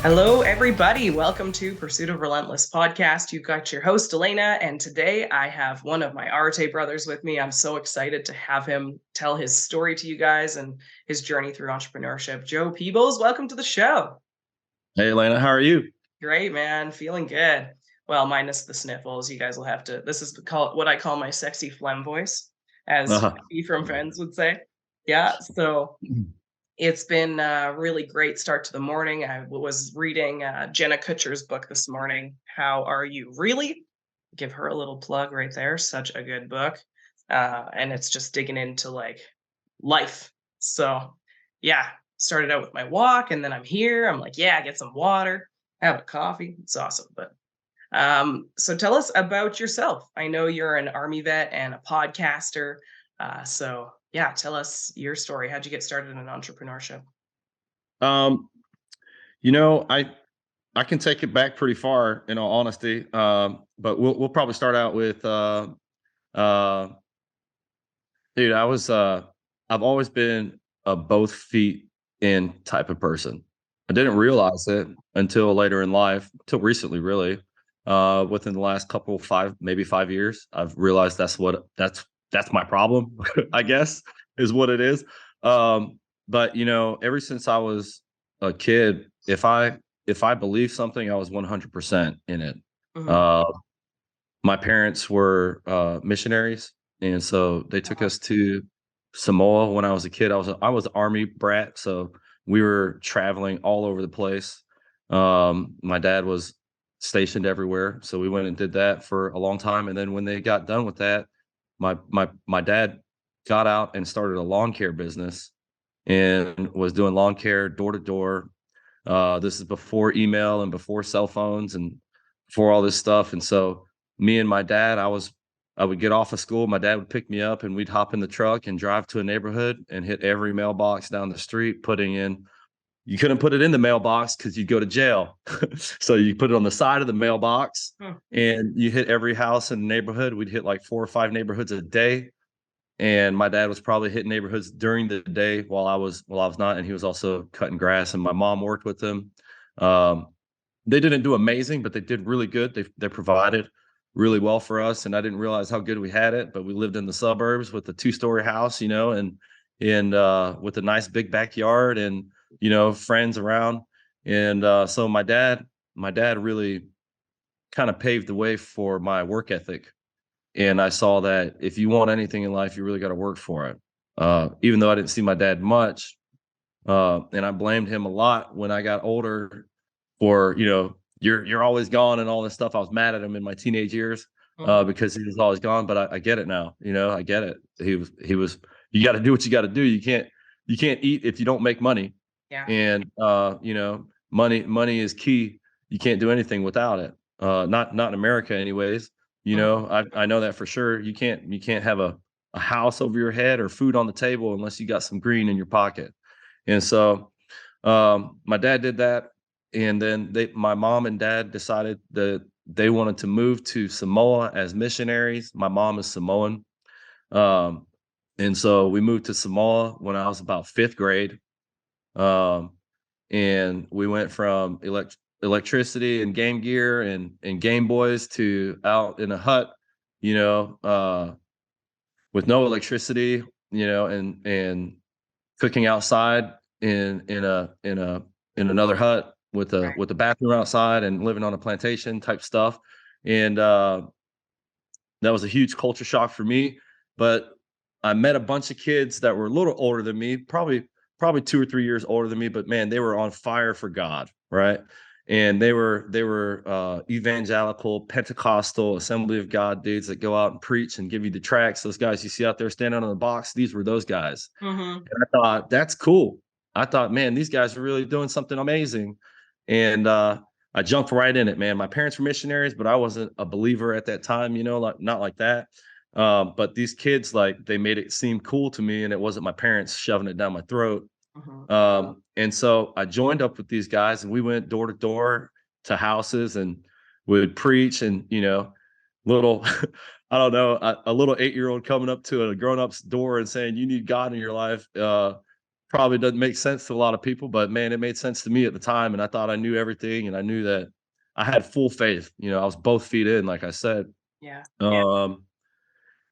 Hello, everybody. Welcome to Pursuit of Relentless podcast. You've got your host, Alaina, and today I have one of my Arte brothers with me. I'm so excited to have him tell his story to you guys and his journey through entrepreneurship. Joe Peebles, welcome to the show. Hey, Alaina, how are you? Great, man. Feeling good. Well, minus the sniffles. You guys will have to. This is what I call my sexy phlegm voice, as Uh, Jesse from Friends would say. Yeah. So it's been a really great start to the morning. I was reading Jenna Kutcher's book this morning. How Are You Really? Give her a little plug right there. Such a good book. And it's just digging into like life. So, yeah, started out with my walk and then I'm here. I'm like, yeah, get some water, have a coffee. It's awesome. But so tell us about yourself. I know you're an Army vet and a podcaster. So yeah, tell us your story. How'd you get started in entrepreneurship? um, I can take it back pretty far, in all honesty. But we'll probably start out with uh, dude. I've always been a both feet in type of person. I didn't realize it until later in life, till recently, really. Within the last maybe 5 years, I've realized that's my problem. I guess is what it is. But ever since I was a kid, if I believe something, I was 100% in it. Mhm. Uh, my parents were missionaries, and so they took Uh-huh. us to Samoa when I was a kid. I was an Army brat, so we were traveling all over the place. My dad was stationed everywhere, so we went and did that for a long time. And then when they got done with that, my dad got out and started a lawn care business and was doing lawn care door to door. This is before email and before cell phones and before all this stuff. And so me and my dad, I would get off of school. My dad would pick me up and we'd hop in the truck and drive to a neighborhood and hit every mailbox down the street, putting in. You couldn't put it in the mailbox because you'd go to jail. So you put it on the side of the mailbox Hmm. and you hit every house in the neighborhood. We'd hit like 4 or 5 neighborhoods a day, and my dad was probably hitting neighborhoods during the day while I was not, and he was also cutting grass, and my mom worked with him. Um, they didn't do amazing, but they did really good. They provided really well for us, and I didn't realize how good we had it. But we lived in the suburbs with a 2-story house, and with a nice big backyard, and friends around. And so my dad really kind of paved the way for my work ethic, and I saw that if you want anything in life, you really got to work for it. Even though I didn't see my dad much, and I blamed him a lot when I got older for you're always gone and all this stuff. I was mad at him in my teenage years Mhm. because he was always gone. But I get it now. I get it. He was. You got to do what you got to do. You can't eat if you don't make money, Yeah. and money is key. You can't do anything without it. Not in America, anyways. Mhm. I know that for sure. You can't have a house over your head or food on the table unless you got some green in your pocket. And so my dad did that, and then my mom and dad decided that they wanted to move to Samoa as missionaries. My mom is Samoan, um, and so we moved to Samoa when I was about fifth grade. Um, and we went from electricity and Game Gear and Game Boys to out in a hut, you know, uh, with no electricity, and cooking outside in another hut with a Right. with a bathroom outside and living on a plantation type stuff. And that was a huge culture shock for me. But I met a bunch of kids that were a little older than me, probably 2 or 3 years older than me, but man, they were on fire for God, right? And they were evangelical, Pentecostal, Assembly of God dudes that go out and preach and give you the tracts. Those guys you see out there standing on the box, these were those guys. Mhm. And I thought, that's cool. I thought, man, these guys are really doing something amazing. And I jumped right in it, man. My parents were missionaries, but I wasn't a believer at that time, like not like that. But these kids, like, they made it seem cool to me, and it wasn't my parents shoving it down my throat. Mhm. And so I joined up with these guys, and we went door to door to houses and would preach, and little I don't know, a little 8-year-old coming up to a grown up's door and saying, "You need God in your life." probably doesn't make sense to a lot of people, but man, it made sense to me at the time. And I thought I knew everything, and I knew that I had full faith. I was both feet in, like I said. Yeah. Um,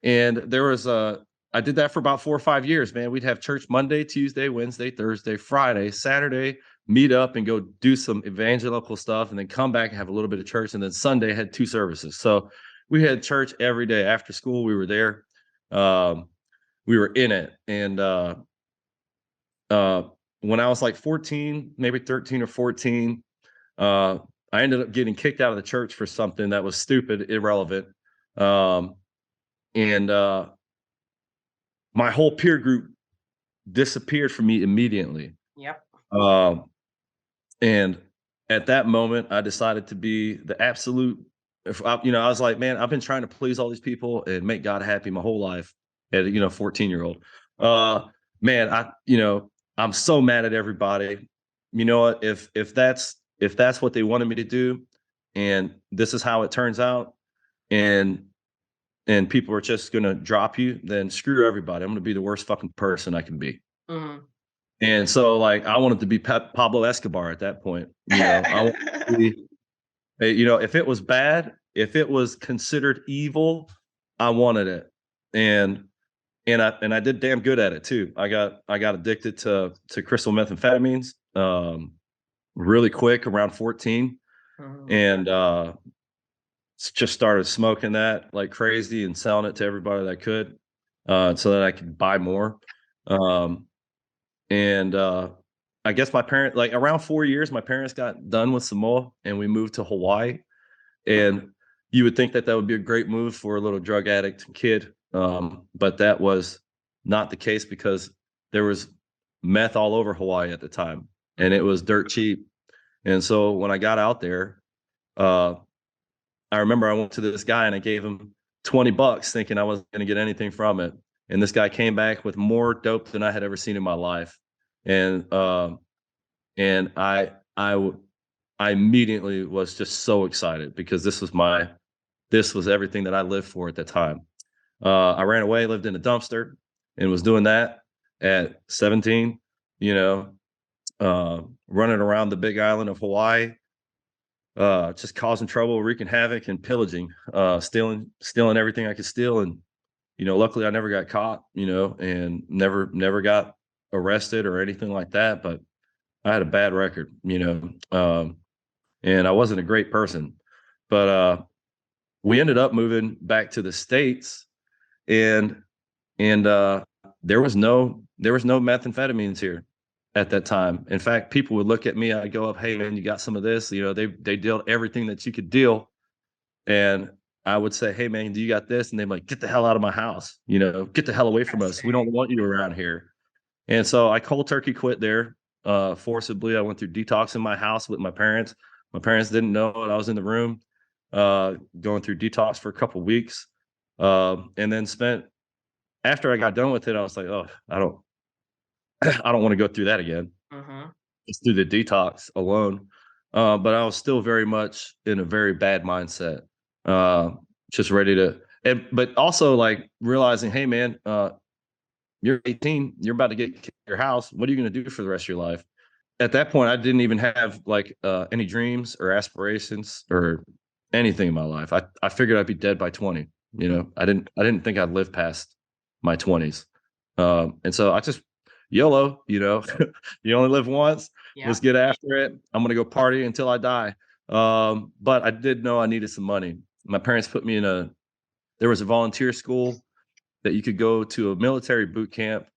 and there was I did that for about 4 or 5 years, man. We'd have church Monday, Tuesday, Wednesday, Thursday, Friday, Saturday, meet up and go do some evangelical stuff, and then come back and have a little bit of church. And then Sunday had 2 services. So we had church every day after school. We were there. Um, we were in it. And uh, when I was like 14, maybe 13 or 14, uh, I ended up getting kicked out of the church for something that was stupid, irrelevant. Um, and My whole peer group disappeared from me immediately. Yep. Um, and at that moment, I decided to be the absolute. If I, I was like, man, I've been trying to please all these people and make God happy my whole life. At 14-year-old, man, I'm so mad at everybody. You know what? If that's what they wanted me to do, and this is how it turns out, and people are just gonna drop you, then screw everybody. I'm gonna be the worst fucking person I can be. Mhm. And so, like, I wanted to be Pablo Escobar at that point. I wanted to be, if it was bad, if it was considered evil, I wanted it, and I did damn good at it too. I got addicted to crystal methamphetamines really quick around 14, Mhm. and just started smoking that like crazy and selling it to everybody that I could, so that I could buy more. Um, and I guess my parent, like around 4 years, my parents got done with Samoa and we moved to Hawaii. And you would think that that would be a great move for a little drug addict kid, but that was not the case because there was meth all over Hawaii at the time, and it was dirt cheap. And so when I got out there, uh, I remember I went to this guy and I gave him $20 thinking I wasn't going to get anything from it. And this guy came back with more dope than I had ever seen in my life. And I immediately was just so excited because this was everything that I lived for at the time. I ran away, lived in a dumpster, and was doing that at 17, you know, running around the big island of Hawaii, just causing trouble, wreaking havoc, and pillaging, stealing everything I could steal. And luckily I never got caught, and never got arrested or anything like that. But I had a bad record, and I wasn't a great person. But we ended up moving back to the States, and and there was no methamphetamines here at that time. In fact, people would look at me. I'd go up, "Hey man, you got some of this?" They dealt everything that you could deal, and I would say, "Hey man, do you got this?" And they're like, "Get the hell out of my house! Get the hell away from us. We don't want you around here." And so I cold turkey quit there forcibly. I went through detox in my house with my parents. My parents didn't know it. I was in the room going through detox for a couple weeks, and then spent after I got done with it. I was like, "Oh, I don't want to go through that again." Mhm. Just through the detox alone. But I was still very much in a very bad mindset, uh, just ready to, but also like realizing, hey man, you're 18, you're about to get kicked out of your house. What are you going to do for the rest of your life? At that point, I didn't even have like any dreams or aspirations or anything in my life. I figured I'd be dead by 20. I didn't think I'd live past my 20s. And so I just YOLO, you only live once. Let's Yeah. get after it. I'm gonna go party until I die. But I did know I needed some money. My parents put me in there was a volunteer school that you could go to, a military boot camp,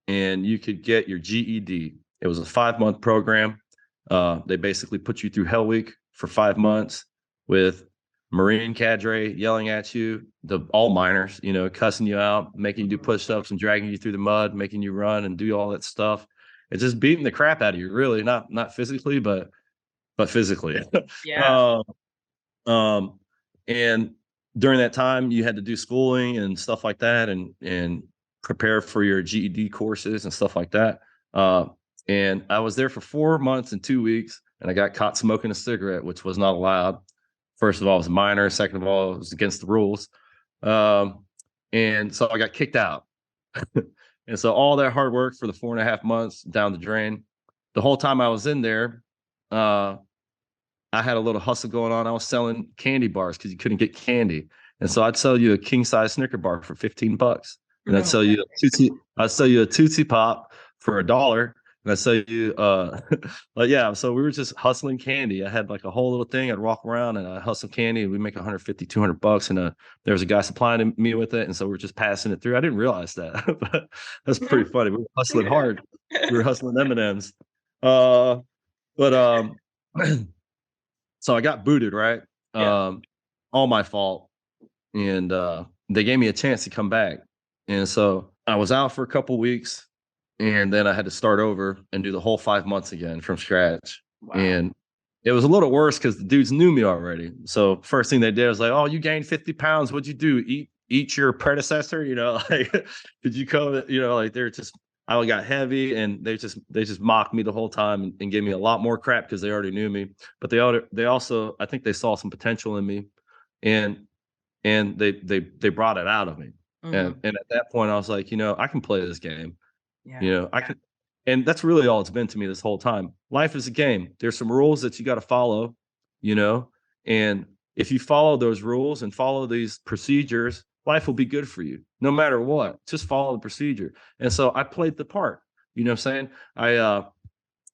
and you could get your GED. It was a 5-month program. They basically put you through Hell Week for 5 months with Marine cadre yelling at you, all minors, cussing you out, making you do Mhm. push-ups and dragging you through the mud, making you run and do all that stuff. It's just beating the crap out of you, really, not physically, but physically. Yeah. uh, um, and during that time, you had to do schooling and stuff like that, and prepare for your GED courses and stuff like that. Uh, and I was there for 4 months and 2 weeks, and I got caught smoking a cigarette, which was not allowed. First of all, it was a minor. Second of all, it was against the rules. And so I got kicked out. And so all that hard work for the 4.5 months down the drain. The whole time I was in there, uh, I had a little hustle going on. I was selling candy bars because you couldn't get candy. And so I'd sell you a king size Snicker bar for 15 bucks. And No way. I'd sell you a Tootsie Pop for $1. And I'd sell you like yeah, so we were just hustling candy. I had like a whole little thing. I'd walk around and I'd hustle candy and we make 150, 200 bucks. And there was a guy supplying me with it. And so we are just passing it through. I didn't realize that, but that's pretty funny. We were hustling hard. We were hustling M&Ms. Uh, but so I got booted, right? Yeah. All my fault. And they gave me a chance to come back. And so I was out for a couple weeks and then I had to start over and do the whole 5 months again from scratch. Wow. And it was a little worse because the dudes knew me already. So first thing they did was like, "Oh, you gained 50 pounds. What'd you do? Eat your predecessor?" Like, did you come? Like they're just I got heavy and they just mocked me the whole time and gave me a lot more crap because they already knew me. But they also I think they saw some potential in me, and they brought it out of me. And Mhm. and at that point I was like, I can play this game. Yeah. I can, and that's really all it's been to me this whole time. Life is a game. There's some rules that you got to follow, you know, and if you follow those rules and follow these procedures, life will be good for you no matter what. Just follow the procedure. And so I played the part. You know what I'm saying?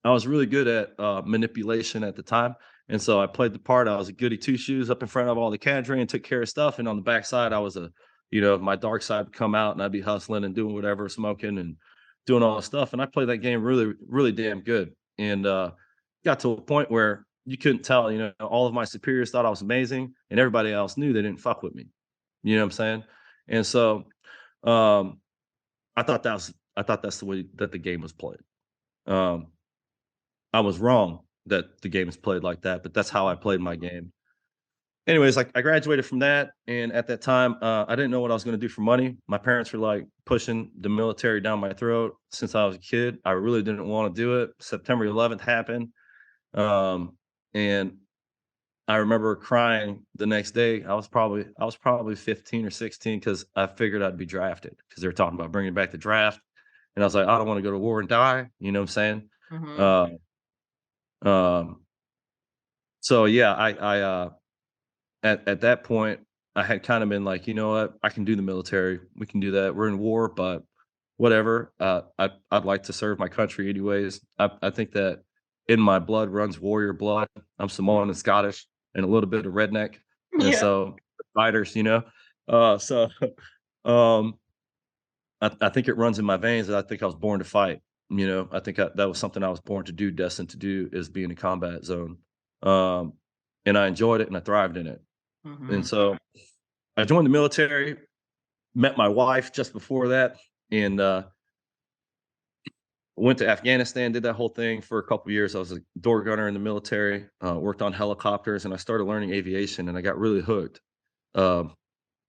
I was really good at manipulation at the time. And so I played the part. I was a goody two shoes up in front of all the cadre and took care of stuff. And on the backside, I was my dark side would come out and I'd be hustling and doing whatever, smoking and doing all the stuff. And I played that game really, really damn good. And got to a point where you couldn't tell, all of my superiors thought I was amazing and everybody else knew they didn't fuck with me. You know what I'm saying? And so um, I thought that's the way that the game was played. Um, I was wrong that the game is played like that, but that's how I played my game. Anyways, like I graduated from that, and at that time, I didn't know what I was going to do for money. My parents were like pushing the military down my throat since I was a kid. I really didn't want to do it. September 11th happened, and I remember crying the next day. I was probably 15 or 16 because I figured I'd be drafted because they were talking about bringing back the draft, and I was like, I don't want to go to war and die. You know what I'm saying? Mhm. Uh, um, so yeah, at that point, I had kind of been like, you know what, I can do the military. We can do that. We're in war, but whatever. I'd like to serve my country anyways. I think that in my blood runs warrior blood. I'm Samoan and Scottish and a little bit of redneck, and Yeah. so fighters. So um, I think it runs in my veins. And I think I was born to fight. I think that was something I was born to do, destined to do, is be in a combat zone. Um, and I enjoyed it and I thrived in it. And Mhm. so I joined the military, met my wife just before that, and went to Afghanistan, did that whole thing for a couple years. I was a door gunner in the military, worked on helicopters, and I started learning aviation, and I got really hooked. Um,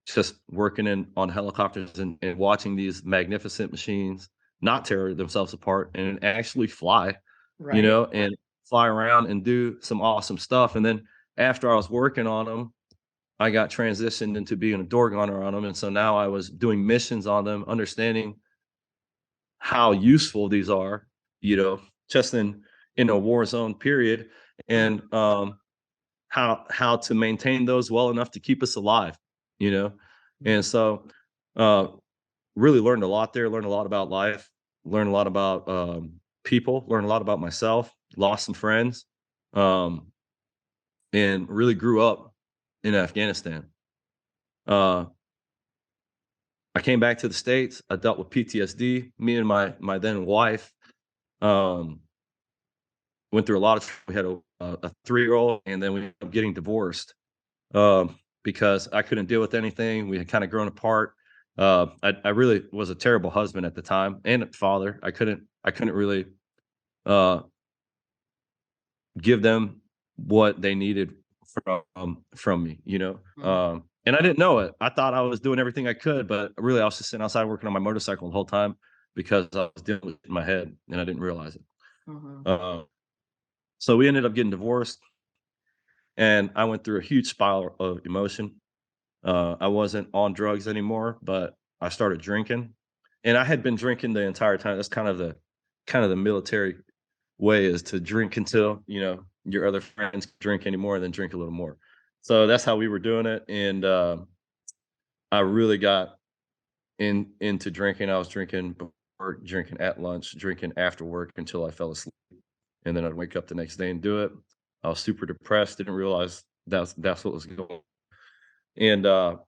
just working on helicopters and watching these magnificent machines not tear themselves apart and actually fly, Right. and fly around and do some awesome stuff. And then after I was working on them, I got transitioned into being a door gunner on them, and so now I was doing missions on them, understanding how useful these are, just in a war zone period, Mhm. and how to maintain those well enough to keep us alive, you know, and so uh, really learned a lot there. Learned a lot about life. Learned a lot about people. Learned a lot about myself. Lost some friends, um, and really grew up in Afghanistan. Uh, I came back to the States. I dealt with PTSD. Me and my then wife um, went through a lot of. We had a 3-year-old, and then we ended up getting divorced because I couldn't deal with anything. We had kind of grown apart. I really was a terrible husband at the time and a father. I couldn't really uh, give them what they needed from me. Mhm. And I didn't know it. I thought I was doing everything I could, but really I was just sitting outside working on my motorcycle the whole time because I was dealing with it in my head and I didn't realize it. Mhm. Uh, so we ended up getting divorced, and I went through a huge spiral of emotion. I wasn't on drugs anymore, but I started drinking. and I had been drinking the entire time. That's kind of the military way, is to drink until, your other friends drink anymore and then drink a little more. So that's how we were doing it. And I really got into drinking. I was drinking before, drinking at lunch, drinking after work until I fell asleep. And then I'd wake up the next day and do it. I was super depressed, didn't realize that's what was going on. And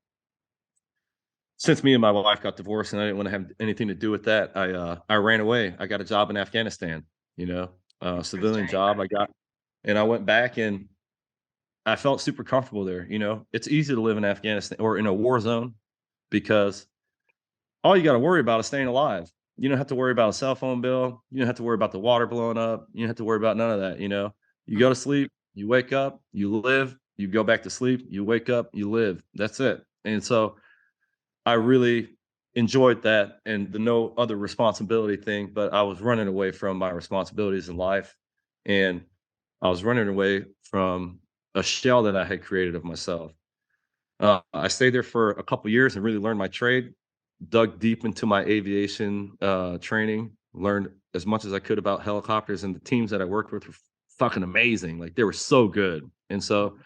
since me and my wife got divorced and I didn't want to have anything to do with that, I ran away. I got a job in Afghanistan, civilian Interesting. job I got, and I went back and I felt super comfortable there. It's easy to live in Afghanistan or in a war zone because all you got to worry about is staying alive. You don't have to worry about a cell phone bill. You don't have to worry about the water blowing up. You don't have to worry about none of that. You Mm, go to sleep, you wake up, you live, you go back to sleep, you wake up, you live. That's it. And so I really enjoyed that and the no other responsibility thing, but I was running away from my responsibilities in life. And I was running away from a shell that I had created of myself. I stayed there for a couple years and really learned my trade, dug deep into my aviation training, learned as much as I could about helicopters, and the teams that I worked with were fucking amazing. Like they were so good. And so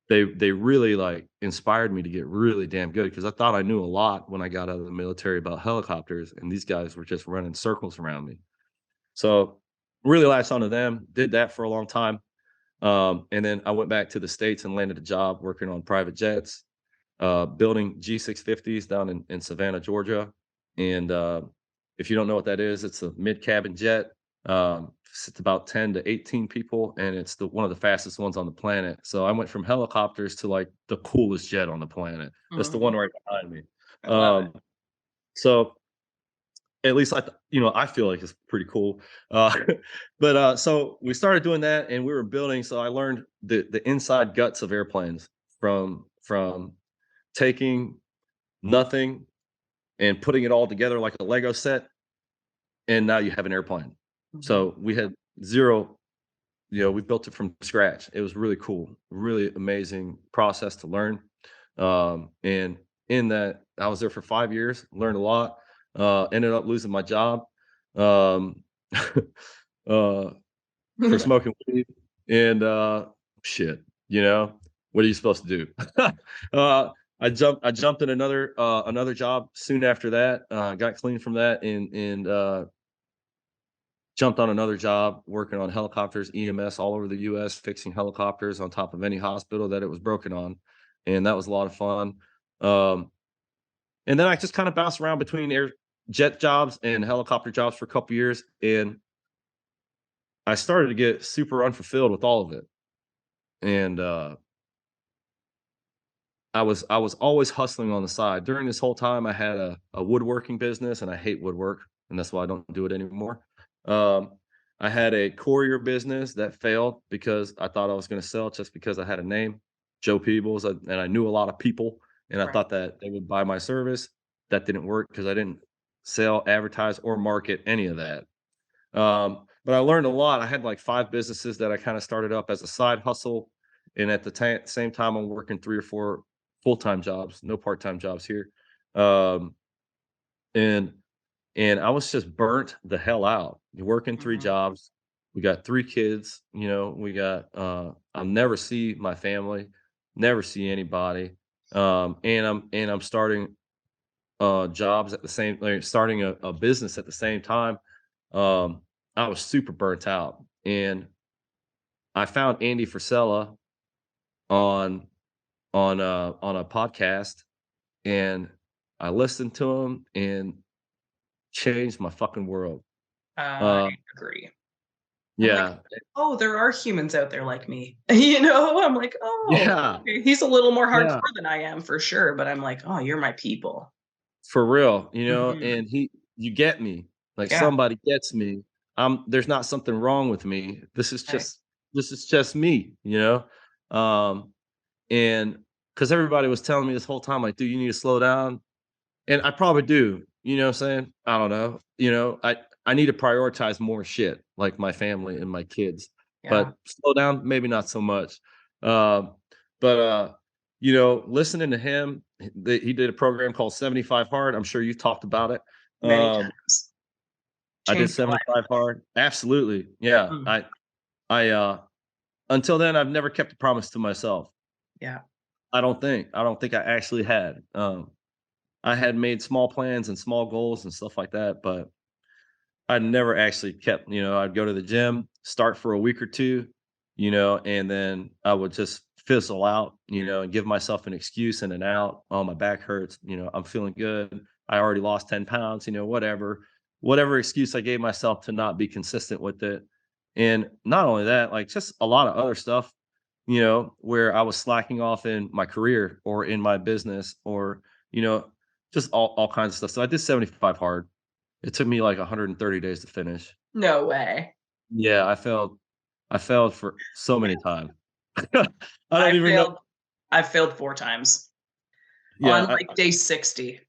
they really like inspired me to get really damn good because I thought I knew a lot when I got out of the military about helicopters, and these guys were just running circles around me. So really latched onto them, did that for a long time. And then I went back to the States and landed a job working on private jets, building G650s down in Savannah, Georgia. And if you don't know what that is, it's a mid cabin jet. It's about 10 to 18 people, and it's one of the fastest ones on the planet. So I went from helicopters to like the coolest jet on the planet. That's the one mhm. right behind me. I love it. Um, so at least I feel like it's pretty cool. But so we started doing that, and we were building. So I learned the inside guts of airplanes from taking nothing and putting it all together like a Lego set, and now you have an airplane. Mhm. So we had zero, we built it from scratch. It was really cool, really amazing process to learn. And in that, I was there for 5 years, learned a lot, ended up losing my job um, uh, for smoking weed. And shit, what are you supposed to do? uh, I jumped in another job soon after that. Got clean from that and jumped on another job working on helicopters, EMS all over the US, fixing helicopters on top of any hospital that it was broken on. And that was a lot of fun. Um, and then I just kind of bounced around between air jet jobs and helicopter jobs for a couple years. And I started to get super unfulfilled with all of it. And I was always hustling on the side. During this whole time, I had a woodworking business, and I hate woodwork, and that's why I don't do it anymore. Um, I had a courier business that failed because I thought I was going to sell just because I had a name, Joe Peebles, and I knew a lot of people, and I Right. thought that they would buy my service. That didn't work because I didn't sell, advertise, or market any of that. But I learned a lot. I had like 5 businesses that I kinda started up as a side hustle, and at the same time, I'm working 3 or 4 full-time jobs, no part-time jobs here. Um, and and I was just burnt the hell out. You're working 3 Mhm. jobs. We got 3 kids, we got, I'll never see my family, never see anybody. And I'm starting, jobs at the same like, starting a business at the same time. um, I was super burnt out, and I found Andy Frisella on on a podcast, and I listened to him and changed my fucking world. I Uh, agree. I'm like, yeah, "Oh, there are humans out there like me." You know? I'm like, "Oh, yeah, okay." He's a little more yeah, hardcore than I am for sure, but I'm like, "Oh, you're my people." for real, Mhm. and you get me, like Yeah, somebody gets me. There's not something wrong with me. right. This is just me, Um, and because everybody was telling me this whole time, like, dude, you need to slow down. And I probably do, you know what I'm saying? I don't know. I need to prioritize more shit, like my family and my kids. Yeah. But slow down, maybe not so much. Um, but listening to him, he did a program called 75 Hard. I'm sure you talked about it. Many Um, times. I did Changed your life. 75 hard. Absolutely. Yeah. Mm, I until then I've never kept a promise to myself. yeah. I don't think I actually had. I had made small plans and small goals and stuff like that, but I never actually kept, I'd go to the gym, start for a week or 2, and then I would just fizzle out, and give myself an excuse and an out. Oh, my back hurts, I'm feeling good. I already lost 10 pounds, whatever excuse I gave myself to not be consistent with it. And not only that, like just a lot of other stuff, where I was slacking off in my career or in my business or, you know, just all kinds of stuff. So I did 75 hard. It took me like 130 days to finish. No way. Yeah, I failed for so many times. I I don't even know. failed I failed 4 times. On, Yeah, like, day 60.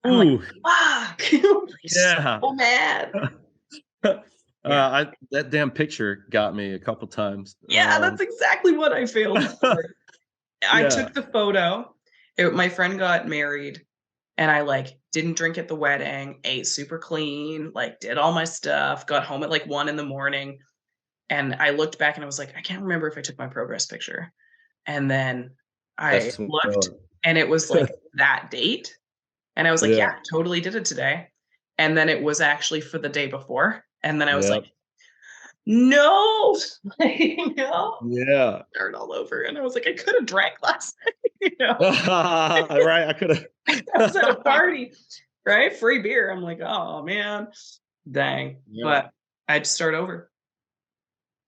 I'm like, ooh, "Fuck." I'm, like, yeah. so mad. Yeah. I that damn picture got me a couple times. Yeah, that's exactly what I failed for. I Yeah, took the photo. My friend got married, and I, like, didn't drink at the wedding, ate super clean, like, did all my stuff, got home at, like, 1 in the morning, and I looked back and I was like, "I can't remember if I took my progress picture." And then I that's what looked, and it was, like, that date, and I was like, "Yeah, yeah, totally did it today." And then it was actually for the day before, and then I was like, yep, "No!" Like, no. yeah. Start all over, and I was like, "I could have drank last night," Right, I coulda. I was at a party, right? Free beer. I'm like, "Oh, man. Dang." Yeah. But I'd start over.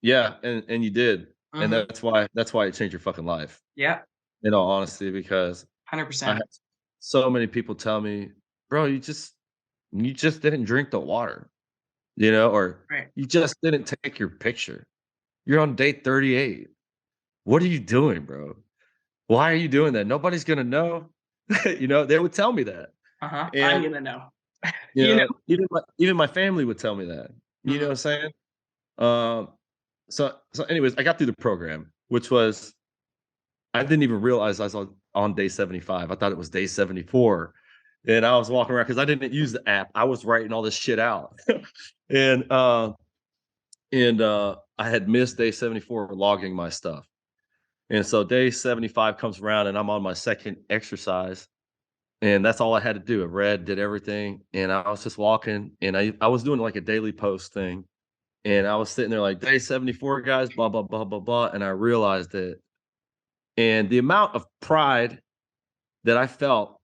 Yeah, and you did, and Mhm. that's why it changed your fucking life, Yeah. in all honesty, because I 100%. had so many people tell me, "Bro, you just didn't drink the water," or Right. "You just didn't take your picture. You're on day 38. What are you doing, bro? Why are you doing that? Nobody's gonna know." They would tell me that, Uh-huh. I'm and, gonna know. You know? even my family would tell me that, you know Mhm. what I'm saying? Um, so anyways, I got through the program, which was I didn't even realize I was on day 75. I thought it was day 74. And I was walking around because I didn't use the app. I was writing all this shit out. and I had missed day 74 logging my stuff. And so day 75 comes around and I'm on my second exercise. And that's all I had to do. I read, did everything. And I was just walking and I was doing like a daily post thing. And I was sitting there like day 74, guys, blah, blah, blah, blah, blah. And I realized it. And the amount of pride that I felt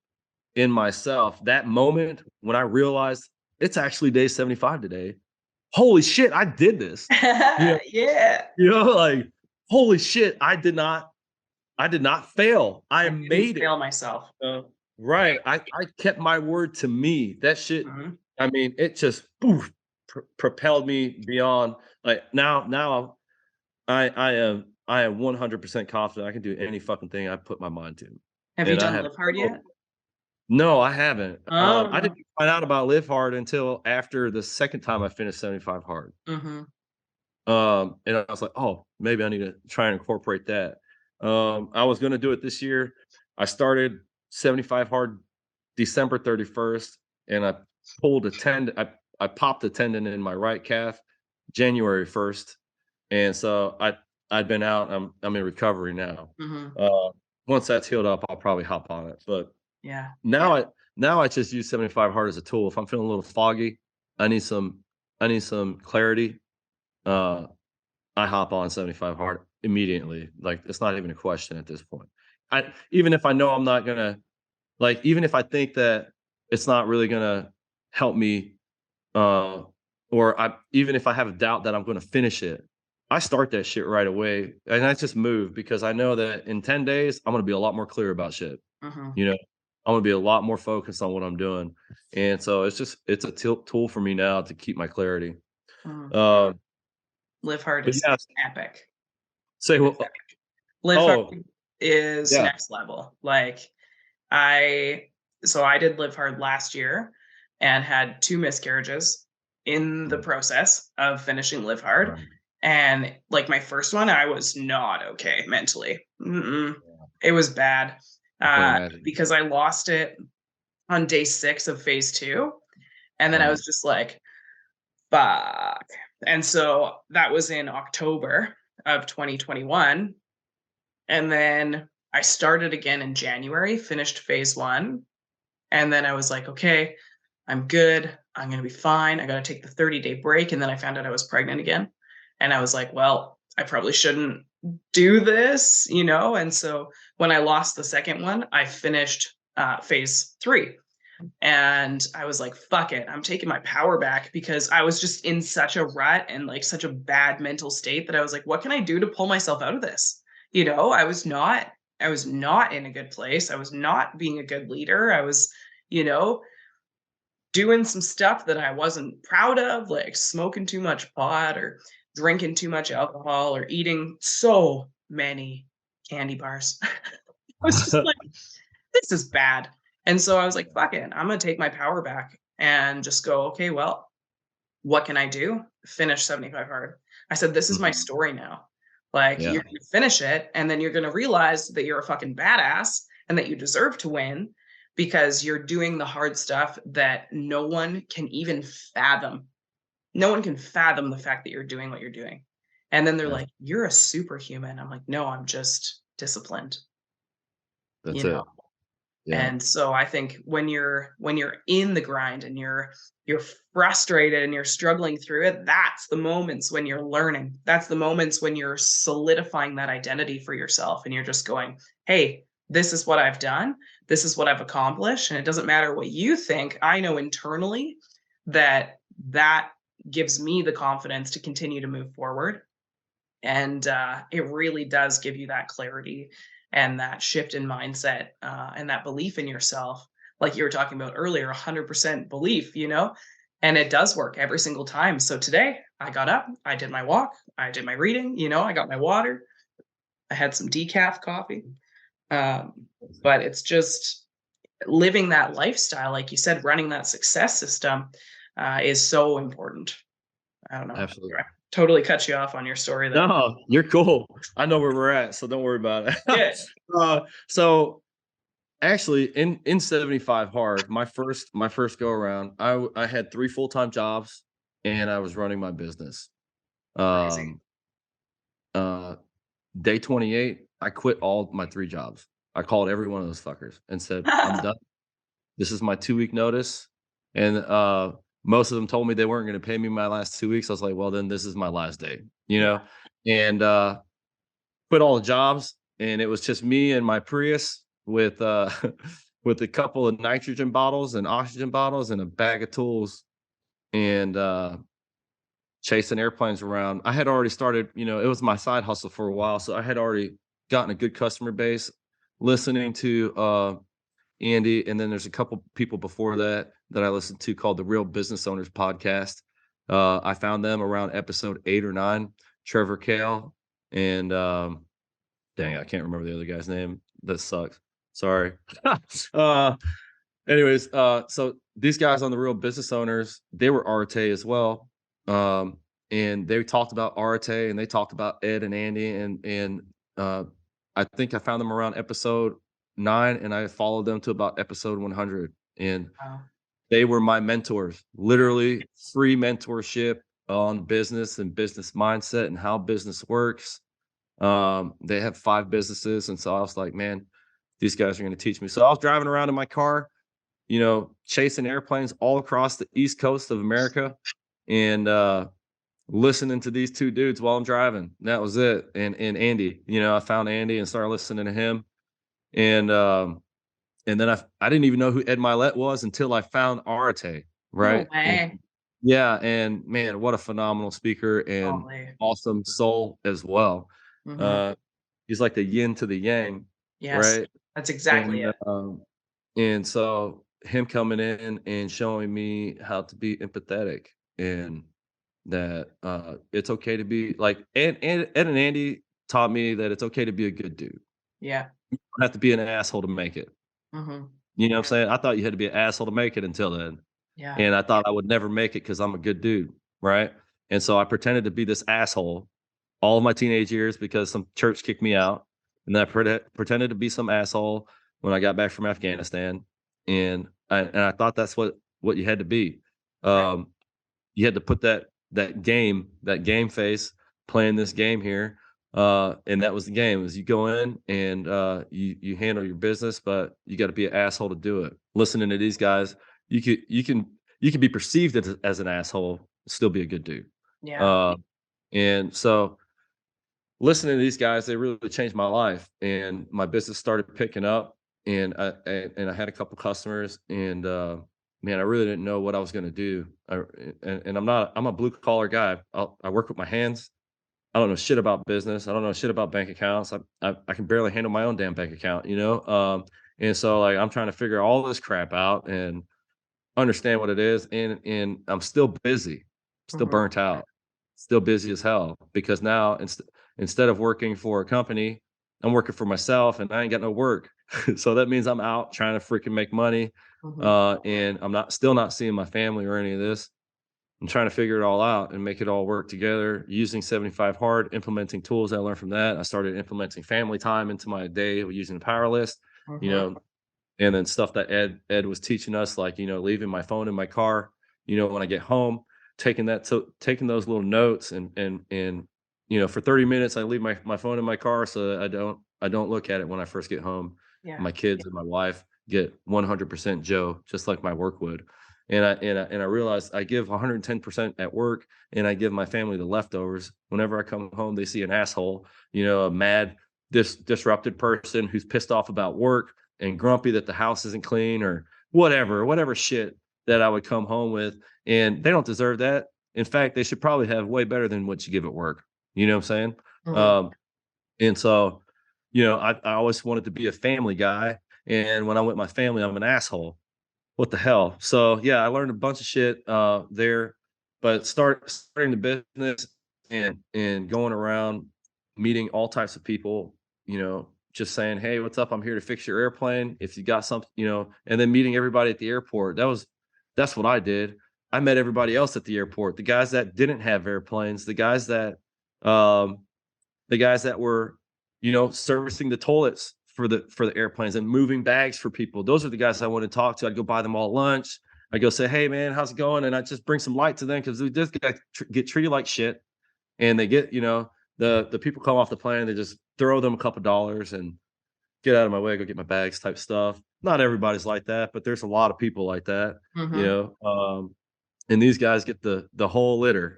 in myself, that moment when I realized it's actually day 75 today. Holy shit, I did this. You know, Yeah. like, holy shit, I did not fail. I I didn't made it. fail myself. Right. I kept my word to me. That shit, Mhm. I mean, it just poof, propelled me beyond like now I am 100% confident I can do any fucking thing I put my mind to. Have you And I done have Live Hard yet? no, I haven't. I Oh. didn't find out about Live Hard until after the second time I finished 75 Hard. Mhm. And I was like, "Oh, maybe I need to try and incorporate that." I was gonna do it this year. I started 75 Hard December 31st, and I popped a tendon in my right calf January 1st, and so I'd been out. I'm in recovery now. Mhm. Uh, Once that's healed up, I'll probably hop on it, but Yeah. now I just use 75 hard as a tool. If I'm feeling a little foggy, I need some clarity, uh, I hop on 75 hard immediately. Like, it's not even a question at this point. Even if I know I'm not gonna even if I think that it's not really gonna help me, uh, or even if I have a doubt that I'm gonna finish it, I start that shit right away, and I just move because I know that in 10 days, I'm gonna be a lot more clear about shit. Mhm. You know, I'm gonna be a lot more focused on what I'm doing, and so it's a tool for me now to keep my clarity. Mhm. Uh, Live Hard but is yeah, epic. say It's well. epic. Live Hard Oh is yeah, next level. Like, I I did Live Hard last year and had 2 miscarriages in the mm, process of finishing Live Hard, right. and, like, my first one, I was not okay mentally. Mm-mm. Yeah, It was bad, I can imagine. because I lost it on day 6 of phase 2, And then I Right. was just like, fuck. And so that was in October of 2021. And then I started again in January, finished phase one. And then I was like, okay, I'm good. I'm going to be fine. I got to take the 30-day break. And then I found out I was pregnant again. And I was like, well, I probably shouldn't do this, you know? And so when I lost the second one, I finished phase three. And I was like, fuck it. I'm taking my power back because I was just in such a rut and like such a bad mental state that I was like, what can I do to pull myself out of this? You know, I was not in a good place. I was not being a good leader. I was, you know, doing some stuff that I wasn't proud of, like smoking too much pot or drinking too much alcohol or eating so many candy bars. I was just like, this is bad. And so I was like, fuck it. I'm going to take my power back and just go, okay, well, what can I do? Finish 75 hard. I said, this is my Mhm. story now. Like, Yeah. you're going to finish it. And then you're going to realize that you're a fucking badass and that you deserve to win because you're doing the hard stuff that no one can even fathom. No one can fathom the fact that you're doing what you're doing. And then they're That's like, you're a superhuman. I'm like, no, I'm just disciplined, that's you know? it. Yeah. And so I think when you're in the grind and you're frustrated and you're struggling through it, that's the moments when you're learning. That's the moments when you're solidifying that identity for yourself and you're just going, "Hey, this is what I've done. This is what I've accomplished." And it doesn't matter what you think. I know internally that that gives me the confidence to continue to move forward. And it really does give you that clarity and that shift in mindset and that belief in yourself, like you were talking about earlier, 100% belief, you know. And it does work every single time. So today I got up, I did my walk, I did my reading, you know, I got my water, I had some decaf coffee. um, but it's just living that lifestyle, like you said, running that success system is so important. I don't know. Absolutely. I totally cut you off on your story there. No, you're cool. I know where we're at, so don't worry about it. Yeah. So actually in 75 hard, my first go around, I had 3 full-time jobs and I was running my business. Crazy. Um uh Day 28, I quit all my 3 jobs. I called every one of those fuckers and said, "I'm done. This is my 2-week notice." And most of them told me they weren't going to pay me my last 2 weeks. I was like, "Well, then this is my last day." You Yeah. know? And quit all the jobs, and it was just me and my Prius with with a couple of nitrogen bottles and oxygen bottles and a bag of tools and chasing airplanes around. I had already started, it was my side hustle for a while, so I had already gotten a good customer base listening to Andy, and then there's a couple people before that I listened to called the Real Business Owners Podcast. I found them around episode 8 or 9. Trevor Kale and dang, I can't remember the other guy's name. That sucks. Sorry. uh, anyways, so these guys on the Real Business Owners, they were Arte as well. Um, and they talked about Arte and they talked about Ed and Andy and uh, I think I found them around episode 9 and I followed them to about episode 100 and Wow. they were my mentors. Literally free mentorship on business and business mindset and how business works. They have 5 businesses, and so I was like, "Man, these guys are gonna teach me." So I was driving around in my car, chasing airplanes all across the East Coast of America and, listening to these 2 dudes while I'm driving. That was it, and Andy, I found Andy and started listening to him, and, and then I didn't even know who Ed Milet was until I found Arte, No right? And way. yeah, and man, what a phenomenal speaker and Totally. awesome soul as well. Mhm. Uh He's like the yin to the yang, Yes, right? that's exactly And, it. so him coming in and showing me how to be empathetic and that, it's okay to be like and Ed and Andy taught me that it's okay to be a good dude. Yeah. You don't have to be an asshole to make it. Mhm. You know what I'm saying? I thought you had to be an asshole to make it until then. Yeah. And I thought I would never make it because I'm a good dude, right? And so I pretended to be this asshole all of my teenage years because some church kicked me out, and then I pretended to be some asshole when I got back from Afghanistan, and I thought that's what you had to be. Right. You had to put that game face, playing this game here, and that was the game. Is you go in and you handle your business, but you got to be an asshole to do it. Listening to these guys, you could you can be perceived as an asshole, still be a good dude. Yeah. Uh, and so listening to these guys, they really changed my life, and my business started picking up, and I had a couple customers, and man, I really didn't know what I was going to do. And I'm a blue collar guy. I work with my hands. I don't know shit about business. I don't know shit about bank accounts. I can barely handle my own damn bank account, you know. And so like I'm trying to figure all this crap out and understand what it is, and I'm still busy, still Mhm. burnt out, still busy as hell because now instead of working for a company, I'm working for myself and I ain't got no work. So that means I'm out trying to freaking make money, Mhm. and I'm not seeing my family or any of this. I'm trying to figure it all out and make it all work together using 75 hard, implementing tools I learned from that. I started implementing family time into my day using the power list, you Mhm. know, and then stuff that Ed was teaching us, like, leaving my phone in my car, when I get home, taking those little notes and for 30 minutes I leave my phone in my car so that I don't look at it when I first get home. Yeah. My kids and my wife get 100% Joe, just like my work would. And I realized I give 110% at work, and I give my family the leftovers. Whenever I come home, they see an asshole, a mad, disrupted person who's pissed off about work and grumpy that the house isn't clean or whatever shit that I would come home with. And they don't deserve that. In fact, they should probably have way better than what you give at work. You know what I'm saying? Mhm. Um, and so, I always wanted to be a family guy. And when I'm with my family, I'm an asshole. What the hell? So yeah, I learned a bunch of shit there, but starting the business and going around meeting all types of people, just saying, "Hey, what's up? I'm here to fix your airplane. If you got something, and then meeting everybody at the airport. That's what I did. I met everybody else at the airport. The guys that didn't have airplanes, um the guys that were, servicing the toilets for the airplanes and moving bags for people. Those are the guys I want to talk to. I'd go buy them all lunch. I go say, "Hey man, how's it going?" And I just bring some light to them because we just get treated like shit. And they get, the people come off the plane, they just throw them a couple dollars and get out of my way, go get my bags type stuff. Not everybody's like that, but there's a lot of people like that, you Mhm. know. And these guys get the whole litter,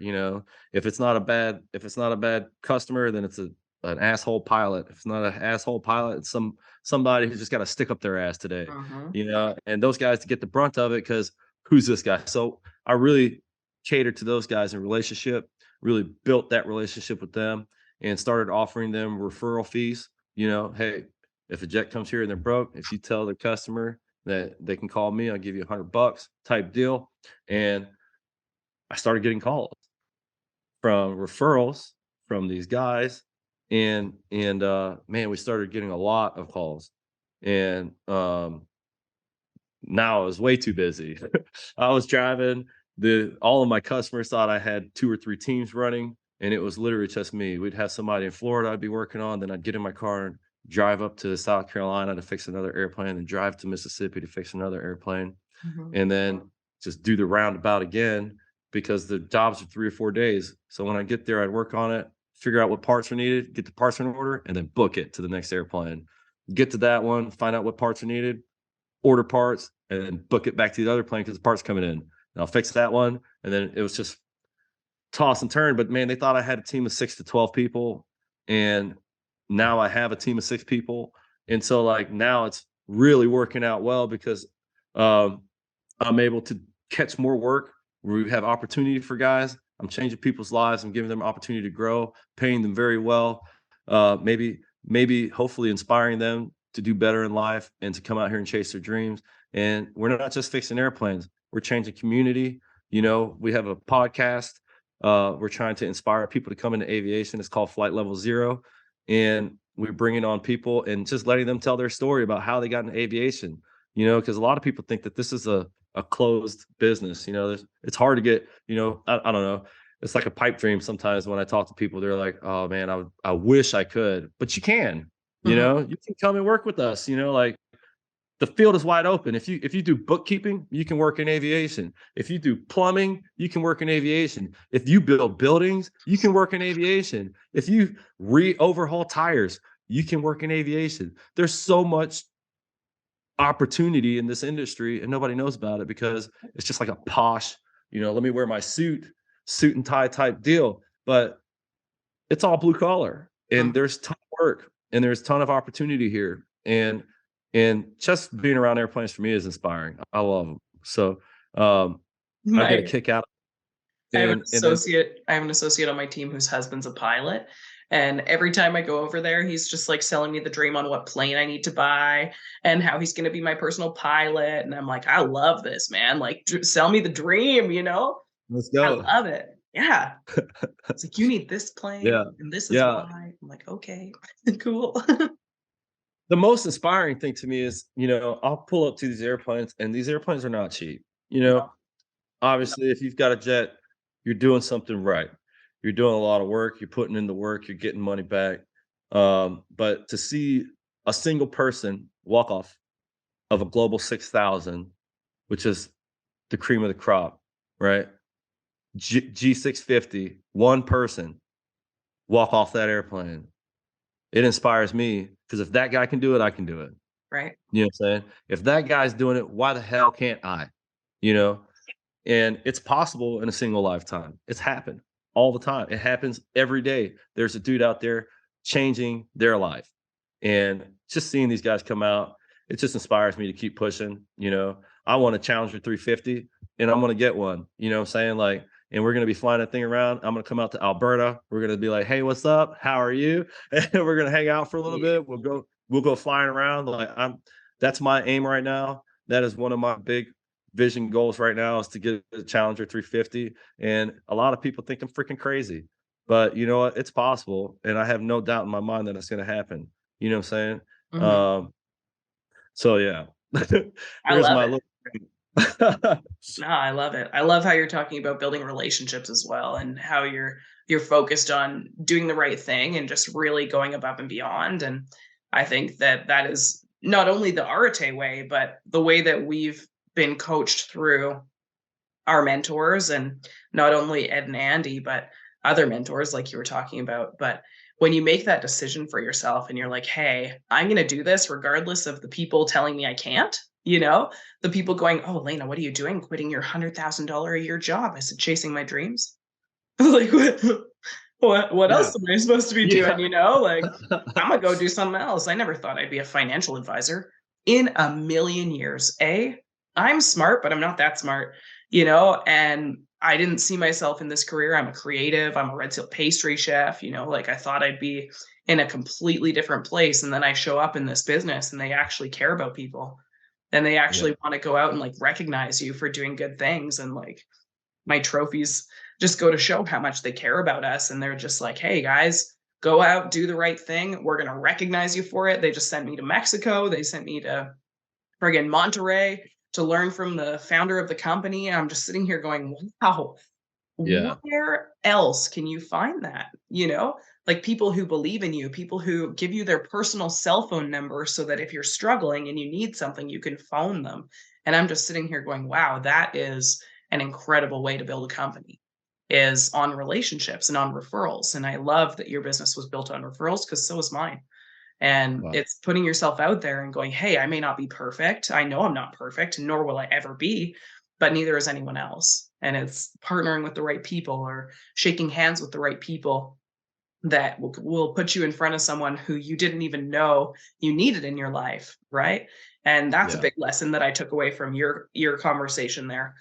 if it's not a bad customer, then it's an asshole pilot. If it's not an asshole pilot, it's somebody who's just got to stick up their ass today, Mhm. and those guys get the brunt of it because who's this guy? So I really catered to those guys in relationship, really built that relationship with them and started offering them referral fees. Hey, if a jet comes here and they're broke, if you tell the customer that they can call me, I'll give you $100 type deal. And I started getting calls from referrals from these guys, and man, we started getting a lot of calls, and now I was way too busy. I was driving. The All of my customers thought I had 2 or 3 teams running, and it was literally just me. We'd have somebody in Florida I'd be working on, then I'd get in my car and drive up to South Carolina to fix another airplane, and drive to Mississippi to fix another airplane, Mhm. and then just do the roundabout again because the jobs are 3 or 4 days. So when I get there, I'd work on it, figure out what parts are needed, get the parts in order, and then book it to the next airplane. Get to that one, find out what parts are needed, order parts, and then book it back to the other plane because the parts coming in. And I'll fix that one. And then it was just toss and turn. But man, they thought I had a team of 6 to 12 people. And now I have a team of 6 people. And so like now it's really working out well because um, I'm able to catch more work where we have opportunity for guys. I'm changing people's lives. I'm giving them opportunity to grow, paying them very well. Maybe hopefully inspiring them to do better in life and to come out here and chase their dreams. And we're not just fixing airplanes. We're changing community. We have a podcast. We're trying to inspire people to come into aviation. It's called Flight Level Zero. And we're bringing on people and just letting them tell their story about how they got into aviation, because a lot of people think that this is a closed business. It's hard to get, I don't know. It's like a pipe dream sometimes when I talk to people. They're like, "Oh man, I wish I could," but you can. Mhm. You can come and work with us. Like The field is wide open. If you do bookkeeping, you can work in aviation. If you do plumbing, you can work in aviation. If you build buildings, you can work in aviation. If you overhaul tires, you can work in aviation. There's so much opportunity in this industry, and nobody knows about it because it's just like a posh, let me wear my suit and tie type deal. But it's all blue collar, and Mhm. there's ton of work, and there's a ton of opportunity here. And just being around airplanes for me is inspiring. I love them. So I get a My kick out. I have an And then associate on my team whose husband's a pilot, and every time I go over there, he's just, like, selling me the dream on what plane I need to buy and how he's gonna be my personal pilot, and I'm like, "I love this, man, like, dr sell me the dream," you know? let's I go. love it. Yeah. It's like, "You need this plane, Yeah. and this is Yeah. why." I'm like, "Okay, cool." The most inspiring thing to me is, I'll pull up to these airplanes, and these airplanes are not cheap. No, no. Obviously, if you've got a jet, you're doing something right. You're doing a lot of work, you're putting in the work, you're getting money back. But to see a single person walk off of a Global 6,000, which is the cream of the crop, right? G650, one person walk off that airplane. It inspires me because if that guy can do it, I can do it. Right? You know what I'm saying? If that guy's doing it, why the hell can't I? You know? And it's possible in a single lifetime. It's happened all the time. It happens every day. There's a dude out there changing their life. And just seeing these guys come out, it just inspires me to keep pushing. I want a Challenger 350 and I'm going to get one. You know what I'm saying? Like, and we're going to be flying that thing around. I'm going to come out to Alberta. We're going to be like, hey, what's up? How are you? And we're going to hang out for a little Yeah. bit. We'll go flying around. That's my aim right now. That is one of my big vision goals right now is to get a Challenger 350. And a lot of people think I'm freaking crazy, but you know what? It's possible. And I have no doubt in my mind that it's going to happen. You know what I'm saying? Mhm. So yeah, I there's love my it. little. No, I love it. I love how you're talking about building relationships as well and how you're focused on doing the right thing and just really going above and beyond. And I think that that is not only the Arate way, but the way that we've been coached through our mentors and not only Ed and Andy, but other mentors like you were talking about. But when you make that decision for yourself and you're like, hey, I'm going to do this regardless of the people telling me I can't, the people going, oh, Lena, what are you doing? Quitting your $100,000 a year job? I said, chasing my dreams. Like, what Yeah. else am I supposed to be doing? Yeah. Like, I'm going to go do something else. I never thought I'd be a financial advisor in a million years. I'm smart, but I'm not that smart, and I didn't see myself in this career. I'm a creative. I'm a red seal pastry chef, like I thought I'd be in a completely different place. And then I show up in this business and they actually care about people and they Yeah. actually want to go out and like recognize you for doing good things. And like my trophies just go to show how much they care about us. And they're just like, hey guys, go out, do the right thing. We're going to recognize you for it. They just sent me to Mexico. They sent me to friggin' Monterey to learn from the founder of the company. I'm just sitting here going, wow, Yeah. where else can you find that? Like people who believe in you, people who give you their personal cell phone number so that if you're struggling and you need something, you can phone them. And I'm just sitting here going, wow, that is an incredible way to build a company is on relationships and on referrals. And I love that your business was built on referrals because so is mine. And Wow. it's putting yourself out there and going, hey, I may not be perfect. I know I'm not perfect, nor will I ever be, but neither is anyone else. And it's partnering with the right people or shaking hands with the right people that will put you in front of someone who you didn't even know you needed in your life, right? And that's a Yeah. big lesson that I took away from your conversation there,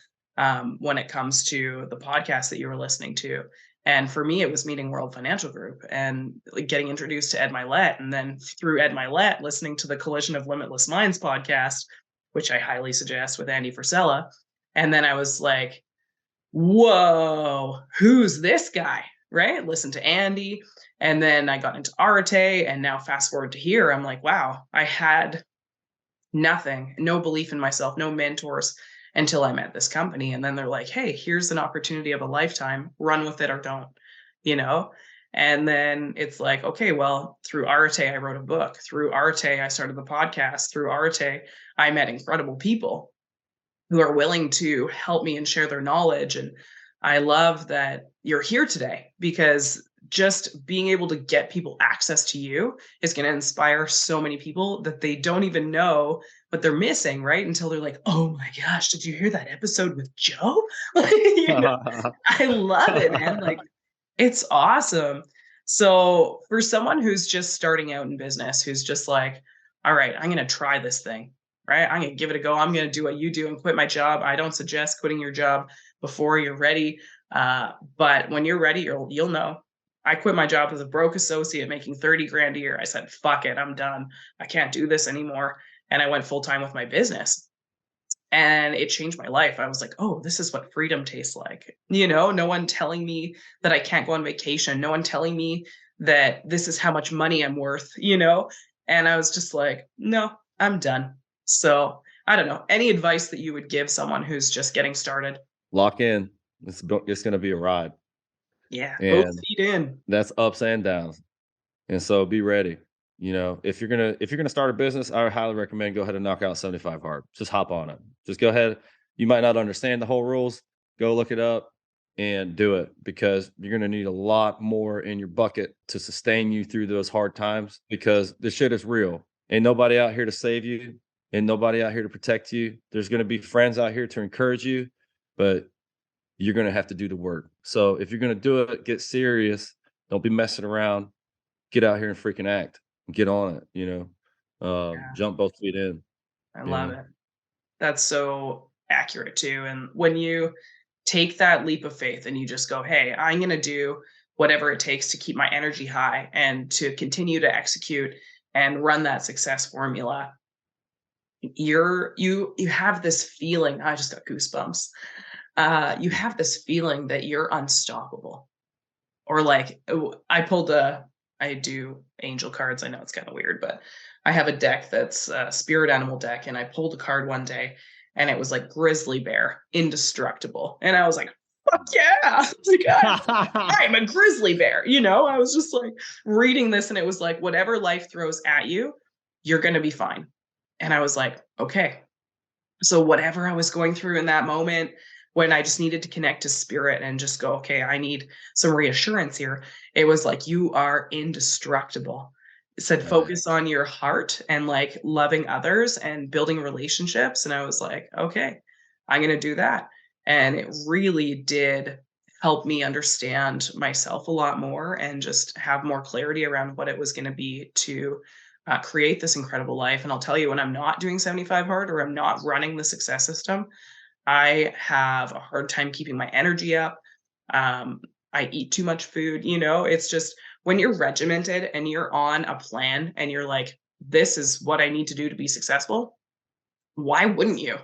when it comes to the podcast that you were listening to. And for me, it was meeting World Financial Group and like, getting introduced to Ed Milet, and then through Ed Milet, listening to the Collision of Limitless Minds podcast, which I highly suggest with Andy Frisella. And then I was like, whoa, who's this guy? Right? Listen to Andy. And then I got into Arte. And now, fast forward to here, I'm like, wow, I had nothing, no belief in myself, no mentors until I met this company. And then they're like, hey, here's an opportunity of a lifetime, run with it or don't, you know? And then it's like, okay, well, through Arte, I wrote a book. Through Arte, I started the podcast. Through Arte, I met incredible people who are willing to help me and share their knowledge. And I love that you're here today because just being able to get people access to you is going to inspire so many people that they don't even know what they're missing, right? Until they're like, oh my gosh, did you hear that episode with Joe? Like, I love it, man. Like, it's awesome. So, for someone who's just starting out in business, who's just like, all right, I'm going to try this thing, right? I'm going to give it a go. I'm going to do what you do and quit my job. I don't suggest quitting your job before you're ready. But when you're ready, you'll know. I quit my job as a broke associate making 30 grand a year. I said, fuck it, I'm done. I can't do this anymore. And I went full time with my business. And it changed my life. I was like, "Oh, this is what freedom tastes like." No one telling me that I can't go on vacation, no one telling me that this is how much money I'm worth. And I was just like, "No, I'm done." So, I don't know, any advice that you would give someone who's just getting started? Lock in. It's gonna be a ride, Yeah, both and feet in. that's ups and downs. And so be ready. If you're gonna start a business, I would highly recommend go ahead and knock out 75 hard. Just hop on it. Just go ahead. You might not understand the whole rules. Go look it up and do it because you're gonna need a lot more in your bucket to sustain you through those hard times because this shit is real. Ain't nobody out here to save you, ain't nobody out here to protect you. There's gonna be friends out here to encourage you, but you're gonna have to do the work. So if you're gonna do it, get serious. Don't be messing around, get out here and freaking act. Get on it. Yeah, Jump both feet in, I you love know. it. That's so accurate too. And when you take that leap of faith and you just go, hey, I'm going to do whatever it takes to keep my energy high and to continue to execute and run that success formula, you have this feeling. I just got goosebumps. You have this feeling that you're unstoppable. Or like, I do angel cards. I know it's kind of weird, but I have a deck that's a spirit animal deck, and I pulled a card one day, and it was like grizzly bear, indestructible, and I was like, "Fuck yeah!" I'm a grizzly bear. I was just like reading this, and it was like, whatever life throws at you, you're gonna be fine. And I was like, okay, so whatever I was going through in that moment, when I just needed to connect to spirit and just go, okay, I need some reassurance here. It was like, you are indestructible. It said, Right. focus on your heart and like loving others and building relationships. And I was like, okay, I'm going to do that. And it really did help me understand myself a lot more and just have more clarity around what it was going to be to create this incredible life. And I'll tell you, when I'm not doing 75 hard or I'm not running the success system, I have a hard time keeping my energy up. Um, I eat too much food. It's just when you're regimented and you're on a plan and you're like, this is what I need to do to be successful. Why wouldn't you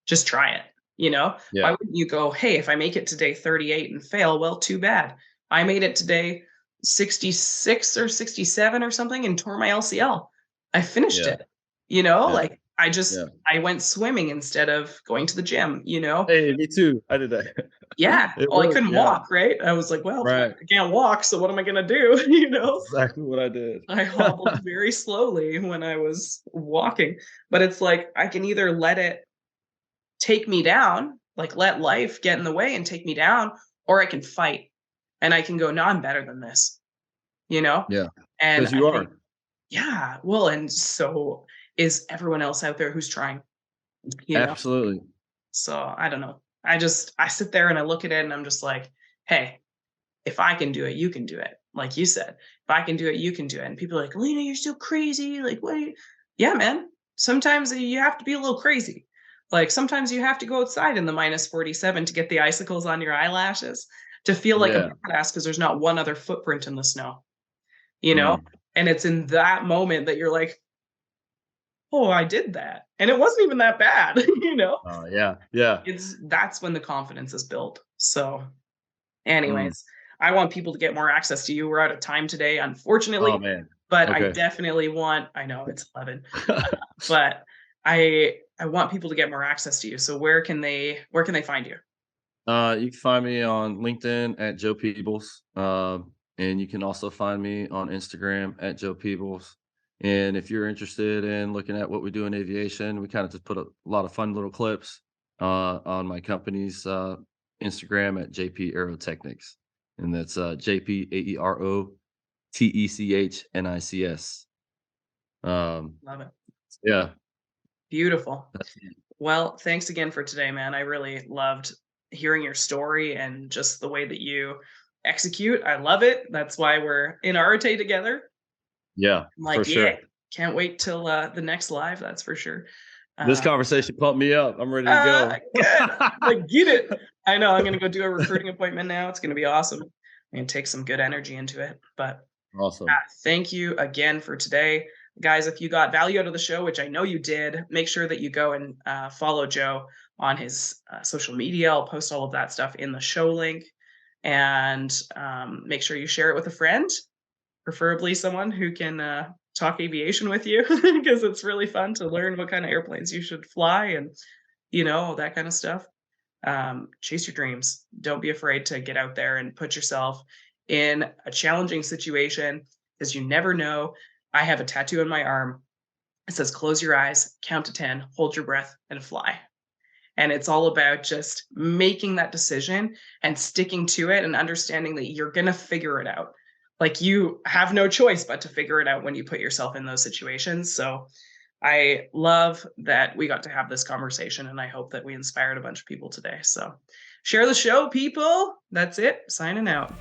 just try it? Why Yeah. wouldn't you go, hey, if I make it to day 38 and fail, well, too bad. I made it to day 66 or 67 or something and tore my LCL. I finished Yeah. it, Yeah. like Yeah. I went swimming instead of going to the gym. Hey, me too. I did that. Yeah. It Well, I worked. couldn't Yeah. walk, right? I was like, well, Right. I can't walk, so what am I gonna do? That's exactly what I did. I hobbled very slowly when I was walking. But it's like I can either let it take me down, like let life get in the way and take me down, or I can fight and I can go, no, I'm better than this, you know? Yeah. And Because I you think, are. yeah, well, and so is everyone else out there who's trying, you know? Absolutely. So I don't know. I sit there and I look at it and I'm just like, hey, if I can do it, you can do it. Like you said, if I can do it, you can do it. And people are like, Alaina, you're so crazy. Like, what? Yeah, man. Sometimes you have to be a little crazy. Like sometimes you have to go outside in the minus 47 to get the icicles on your eyelashes to feel like a Yeah. badass because there's not one other footprint in the snow, you know? Mm. And it's in that moment that you're like, oh, I did that. And it wasn't even that bad, Yeah. Yeah. That's when the confidence is built. So Mm. anyways, I want people to get more access to you. We're out of time today, Oh unfortunately, man. but I Okay. definitely want I know it's 11, but I want people to get more access to you. So where can they find you? You can find me on LinkedIn at Joe Peebles. And you can also find me on Instagram at Joe Peebles. And if you're interested in looking at what we do in aviation, we kind of just put a lot of fun little clips on my company's Instagram at JP Aerotechnics. And that's JPAEROTECHNICS. Love it. Yeah, Beautiful. that's it. Well, thanks again for today, man. I really loved hearing your story and just the way that you execute. I love it. That's why we're in Arate together. Yeah, I'm for like, yeah, sure. can't wait till the next live. That's for sure. This Uh, conversation pumped me up. I'm ready to go. Good. Like, get it. I know. I'm gonna go do a recruiting appointment now. It's gonna be awesome. I'm gonna take some good energy into it. But Awesome. thank you again for today. Guys, if you got value out of the show, which I know you did, make sure that you go and follow Joe on his social media. I'll post all of that stuff in the show link. And make sure you share it with a friend, preferably someone who can talk aviation with you, because it's really fun to learn what kind of airplanes you should fly and, all that kind of stuff. Chase your dreams. Don't be afraid to get out there and put yourself in a challenging situation, because you never know. I have a tattoo on my arm. It says, close your eyes, count to 10, hold your breath, and fly. And it's all about just making that decision and sticking to it and understanding that you're going to figure it out. Like, you have no choice but to figure it out when you put yourself in those situations. So I love that we got to have this conversation, and I hope that we inspired a bunch of people today. So share the show, people. That's it. Signing out.